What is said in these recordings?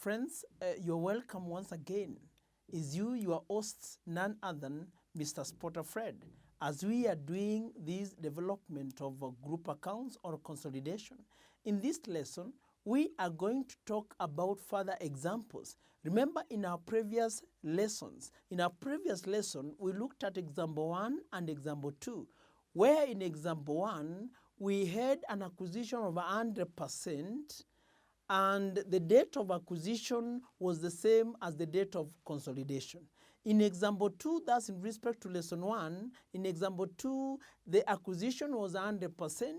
friends, you're welcome once again. Is you, your hosts, none other than Mr. Spotter Fred, as we are doing this development of group accounts or consolidation. In this lesson, we are going to talk about further examples. Remember in our previous lessons, we looked at example 1 and example 2, where in example 1, we had an acquisition of 100%, and the date of acquisition was the same as the date of consolidation. In example 2, that's in respect to lesson 1, in example 2, the acquisition was 100%,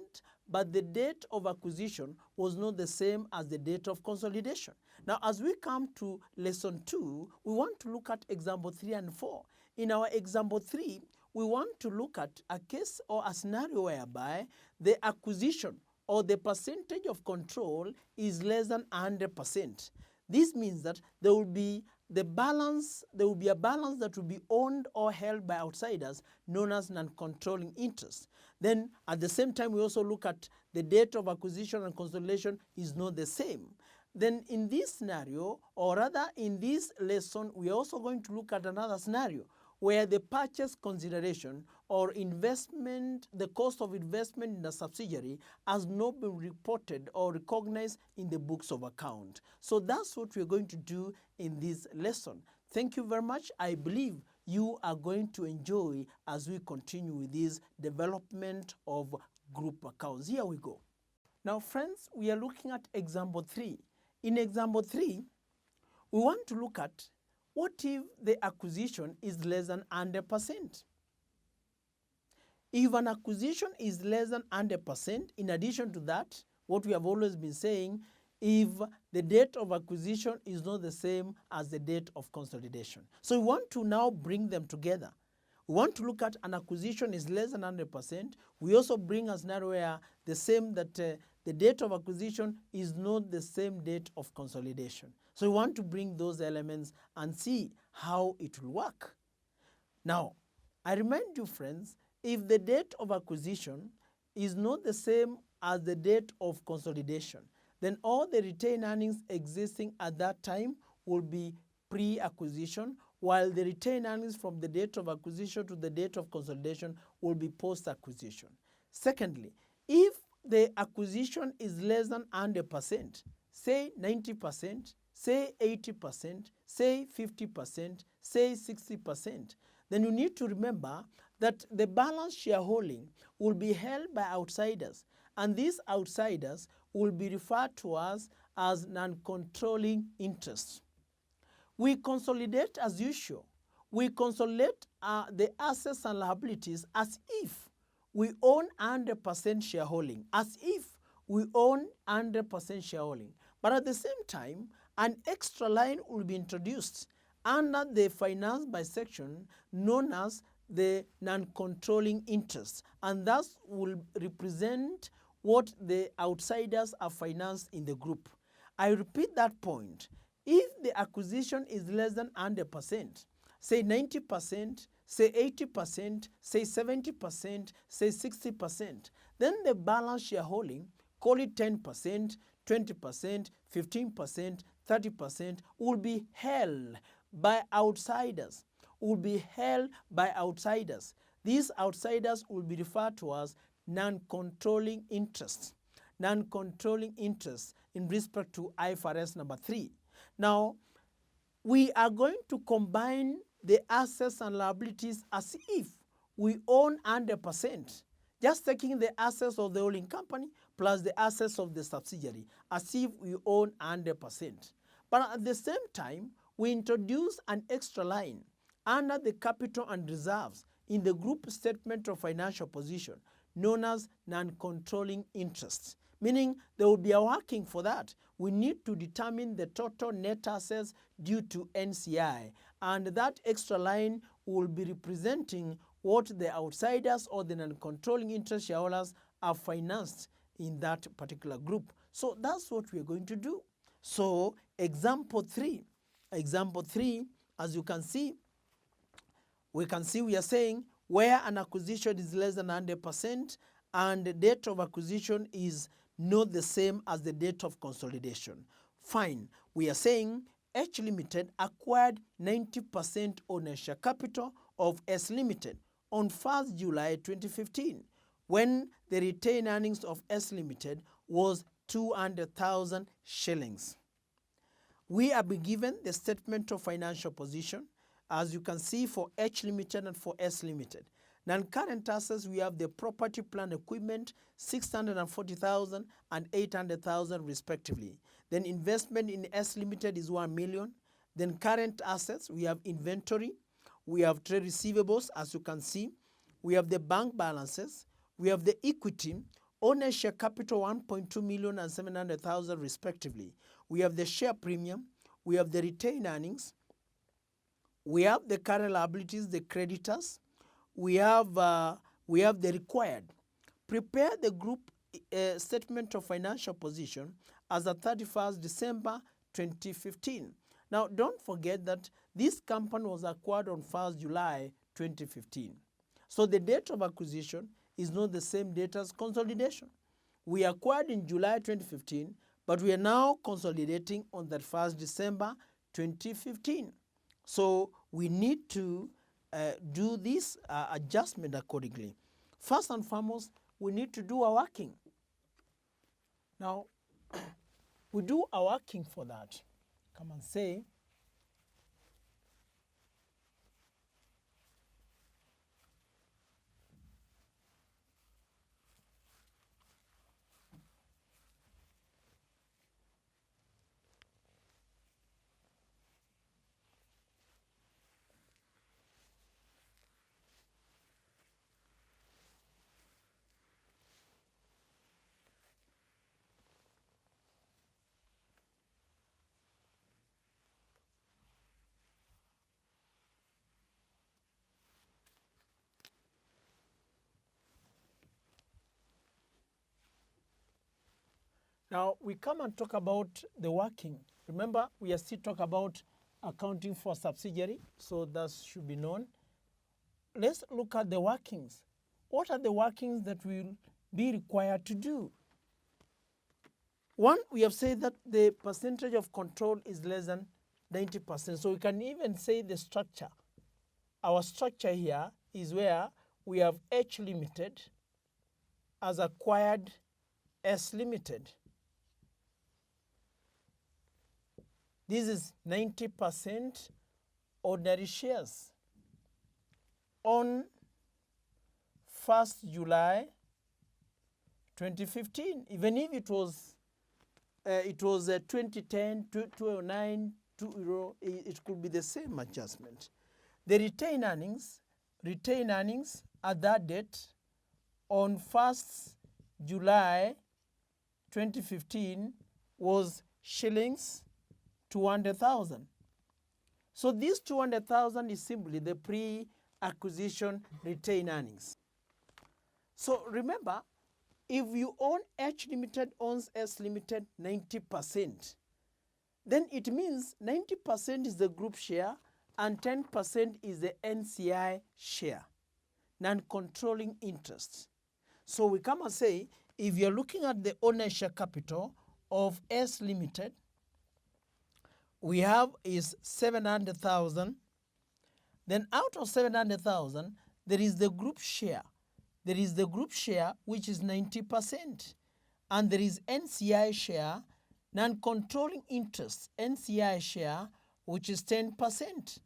but the date of acquisition was not the same as the date of consolidation. Now, as we come to lesson 2, we want to look at example 3 and 4. In our example 3, we want to look at a case or a scenario whereby the acquisition or the percentage of control is less than 100%. This means that there will be a balance that will be owned or held by outsiders, known as non-controlling interest. Then at the same time, we also look at the date of acquisition and consolidation is not the same. Then in this scenario, or rather in this lesson, we are also going to look at another scenario where the purchase consideration or investment, the cost of investment in the subsidiary has not been reported or recognized in the books of account. So that's what we're going to do in this lesson. Thank you very much. I believe you are going to enjoy as we continue with this development of group accounts. Here we go. Now, friends, we are looking at example 3. In example 3, we want to look at what if the acquisition is less than 100%? If an acquisition is less than 100%, in addition to that, what we have always been saying, if the date of acquisition is not the same as the date of consolidation. So we want to now bring them together. We want to look at an acquisition is less than 100%. We also bring a scenario where the date of acquisition is not the same date of consolidation. So we want to bring those elements and see how it will work. Now, I remind you, friends, if the date of acquisition is not the same as the date of consolidation, then all the retained earnings existing at that time will be pre-acquisition, while the retained earnings from the date of acquisition to the date of consolidation will be post-acquisition. Secondly, if the acquisition is less than 100%, say 90%, say 80%, say 50%, say 60%, then you need to remember that the balance shareholding will be held by outsiders, and these outsiders will be referred to us as non-controlling interests. We consolidate as usual. We consolidate the assets and liabilities as if we own 100% shareholding, as if we own 100% shareholding. But at the same time, an extra line will be introduced under the finance by section known as the non-controlling interest, and thus will represent what the outsiders are financed in the group. I repeat that point. If the acquisition is less than 100%, say 90%, say 80%, say 70%, say 60%, then the balance shareholding, call it 10%, 20%, 15%, 30%, will be held by outsiders, These outsiders will be referred to as non-controlling interests. Non-controlling interests in respect to IFRS number 3. Now, we are going to combine the assets and liabilities as if we own 100%, just taking the assets of the holding company plus the assets of the subsidiary, as if we own 100%. But at the same time, we introduce an extra line under the capital and reserves in the group statement of financial position, known as non-controlling interests, meaning there will be a working for that. We need to determine the total net assets due to NCI, and that extra line will be representing what the outsiders or the non-controlling interest shareholders are financed in that particular group. So that's what we're going to do. So example 3, as you can see, we are saying where an acquisition is less than 100% and the date of acquisition is not the same as the date of consolidation. Fine. we are saying H Limited acquired 90% ownership capital of S Limited on 1st July 2015, when the retained earnings of S Limited was 200,000 shillings. We have been given the statement of financial position, as you can see, for H Limited and for S Limited. Non-current assets, we have the property, plant, equipment, 640,000 and 800,000 respectively. Then investment in S Limited is 1 million. Then current assets, we have inventory, we have trade receivables, as you can see. We have the bank balances, we have the equity, ownership capital 1.2 million and 700,000 respectively. We have the share premium, we have the retained earnings, we have the current liabilities, the creditors, we have the required. Prepare the group statement of financial position as of 31st December 2015. Now, don't forget that this company was acquired on 1st July 2015. So the date of acquisition is not the same date as consolidation. We acquired in July 2015, but we are now consolidating on that 1st December 2015. So we need to do this adjustment accordingly. First and foremost, we need to do our working. Now, we do our working for that. Come and say, now we come and talk about the working. Remember, we are still talking about accounting for subsidiary, so that should be known. Let's look at the workings. What are the workings that will be required to do? One, we have said that the percentage of control is less than 90%. So we can even say the structure. Our structure here is where we have H Limited as acquired S Limited. This is 90% ordinary shares. On 1st July 2015, even if it was 2010, 2009, 20, it could be the same adjustment. The retained earnings at that date on 1st July 2015 was shillings 200,000. So this 200,000 is simply the pre-acquisition retained earnings. So remember, if you own H Limited owns S Limited 90%, then it means 90% is the group share and 10% is the NCI share, non-controlling interest. So we come and say, if you're looking at the ownership capital of S Limited, we have is 700,000. Then out of 700,000, there is the group share. There is the group share, which is 90%. And there is NCI share, non-controlling interest, NCI share, which is 10%.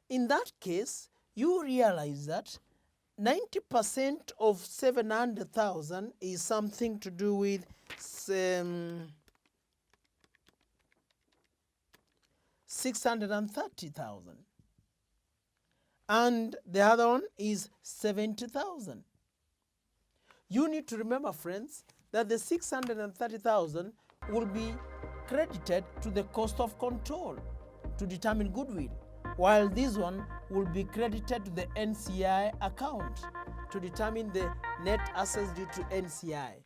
In that case, you realize that 90% of 700,000 is something to do with 630,000. And the other one is 70,000. You need to remember, friends, that the 630,000 will be credited to the cost of control to determine goodwill, while this one will be credited to the NCI account to determine the net assets due to NCI.